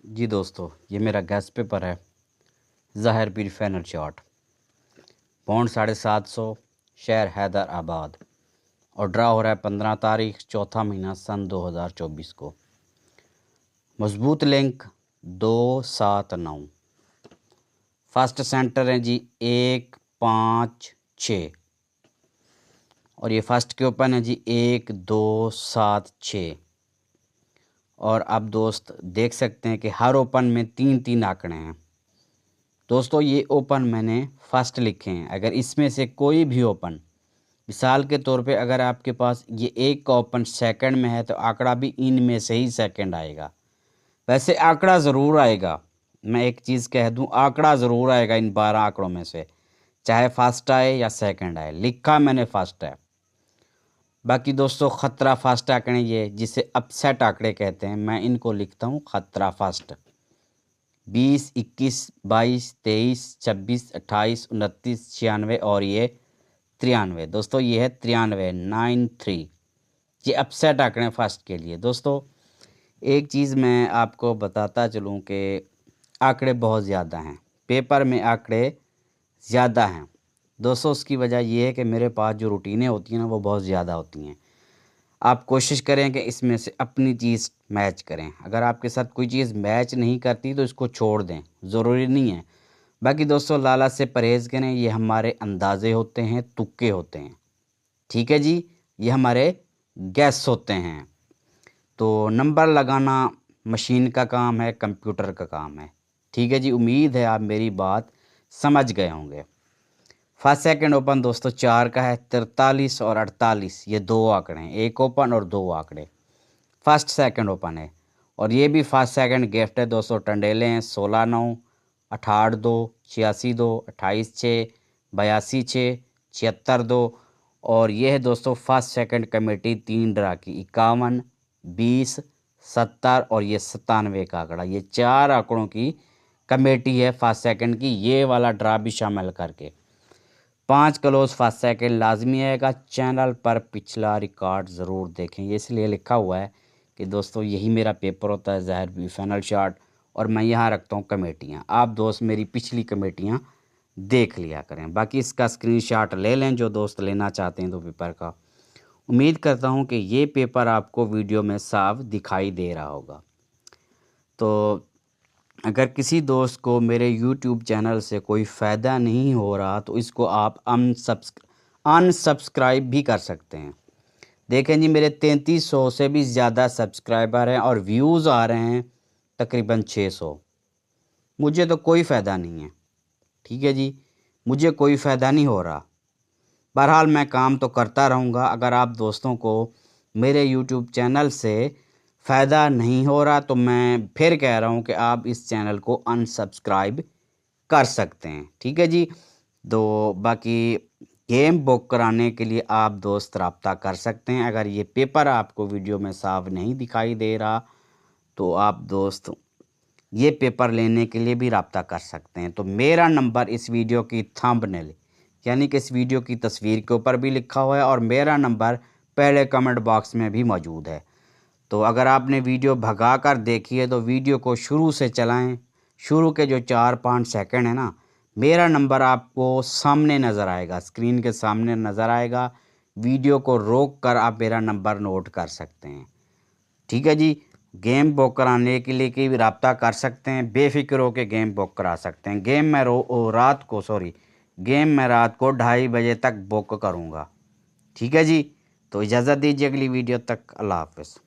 जी दोस्तों, ये मेरा गैस पेपर है ज़ाहिर पीर फाइनल शॉट। पौंड 750, शहर हैदराबाद, और ड्रा हो रहा है 15 तारीख चौथा महीना सन 2024 को। मजबूत लिंक 279। फर्स्ट सेंटर है जी 1 5 6, और ये फर्स्ट के ओपन है जी 1 2 7 6। और अब दोस्त देख सकते हैं कि हर ओपन में 3-3 आंकड़े हैं। दोस्तों ये ओपन मैंने फर्स्ट लिखे हैं। अगर इसमें से कोई भी ओपन, मिसाल के तौर पे अगर आपके पास ये एक का ओपन सेकंड में है तो आंकड़ा भी इनमें से ही सेकंड आएगा। वैसे आंकड़ा ज़रूर आएगा, मैं एक चीज़ कह दूं, आंकड़ा ज़रूर आएगा इन 12 आंकड़ों में से, चाहे फर्स्ट आए या सेकंड आए। लिखा मैंने फर्स्ट है। बाकी दोस्तों ख़तरा फर्स्ट आंकड़े, ये जिसे अपसेट आंकड़े कहते हैं, मैं इनको लिखता हूँ ख़तरा फर्स्ट। 20, 21, 22, 23, 26, 28, 29, 96 और ये 93। दोस्तों ये है 93, 93। ये अपसेट आंकड़े फर्स्ट के लिए। दोस्तों एक चीज़ मैं आपको बताता चलूँ कि आंकड़े बहुत ज़्यादा हैं, पेपर में आंकड़े ज़्यादा हैं। दोस्तों उसकी वजह ये है कि मेरे पास जो रूटीनें होती हैं ना वो बहुत ज़्यादा होती हैं। आप कोशिश करें कि इसमें से अपनी चीज़ मैच करें। अगर आपके साथ कोई चीज़ मैच नहीं करती तो इसको छोड़ दें, ज़रूरी नहीं है। बाकी दोस्तों लालच से परहेज़ करें, ये हमारे अंदाज़े होते हैं, तुक्के होते हैं, ठीक है जी, ये हमारे गैस होते हैं। तो नंबर लगाना मशीन का काम है, कंप्यूटर का काम है, ठीक है जी। उम्मीद है आप मेरी बात समझ गए होंगे। फर्स्ट सेकंड ओपन दोस्तों 4 का है, 43 और 48, ये दो आंकड़े हैं, एक ओपन और दो आंकड़े। फर्स्ट सेकंड ओपन है और ये भी फर्स्ट सेकंड गिफ्ट है दोस्तों। टंडेले हैं 16-9, 68-2, 86-2, 28-6, 82-6, 76-2। और ये है दोस्तों फर्स्ट सेकंड कमेटी 3 ड्रा की, 51, 20, 70 और ये 97 का आंकड़ा। ये 4 आंकड़ों की कमेटी है फर्स्ट सेकंड की, ये वाला ड्रा भी शामिल करके। 5 क्लोज फर्स्ट सेकंड लाजमी आएगा। चैनल पर पिछला रिकॉर्ड ज़रूर देखें। ये इसलिए लिखा हुआ है कि दोस्तों यही मेरा पेपर होता है ज़ाहिर भी फाइनल शॉट, और मैं यहाँ रखता हूँ कमेटियाँ। आप दोस्त मेरी पिछली कमेटियाँ देख लिया करें। बाकी इसका स्क्रीनशॉट ले लें जो दोस्त लेना चाहते हैं तो पेपर का। उम्मीद करता हूँ कि ये पेपर आपको वीडियो में साफ दिखाई दे रहा होगा। तो अगर किसी दोस्त को मेरे YouTube चैनल से कोई फ़ायदा नहीं हो रहा तो इसको आप अनसब्सक्राइब भी कर सकते हैं। देखें जी मेरे 3300 से भी ज़्यादा सब्सक्राइबर हैं और व्यूज़ आ रहे हैं तकरीबन 600। मुझे तो कोई फ़ायदा नहीं है, ठीक है जी, मुझे कोई फ़ायदा नहीं हो रहा। बहरहाल मैं काम तो करता रहूँगा। अगर आप दोस्तों को मेरे YouTube चैनल से फ़ायदा नहीं हो रहा तो मैं फिर कह रहा हूँ कि आप इस चैनल को अनसब्सक्राइब कर सकते हैं, ठीक है जी। तो बाकी गेम बुक कराने के लिए आप दोस्त रब्ता कर सकते हैं। अगर ये पेपर आपको वीडियो में साफ नहीं दिखाई दे रहा तो आप दोस्त ये पेपर लेने के लिए भी रब्ता कर सकते हैं। तो मेरा नंबर इस वीडियो की थंबनेल यानी कि इस वीडियो की तस्वीर के ऊपर भी लिखा हुआ है और मेरा नंबर पहले कमेंट बॉक्स में भी मौजूद है। तो अगर आपने वीडियो भगा कर देखी है तो वीडियो को शुरू से चलाएं। शुरू के जो 4-5 सेकंड है ना, मेरा नंबर आपको सामने नज़र आएगा, स्क्रीन के सामने नज़र आएगा। वीडियो को रोक कर आप मेरा नंबर नोट कर सकते हैं, ठीक है जी। गेम बुक कराने के लिए भी रब्ता कर सकते हैं, बेफिक्र हो के गेम बुक करा सकते हैं। गेम मैं रात को 2:30 बजे तक बुक करूँगा, ठीक है जी। तो इजाज़त दीजिए अगली वीडियो तक। अल्लाह हाफ़िज़।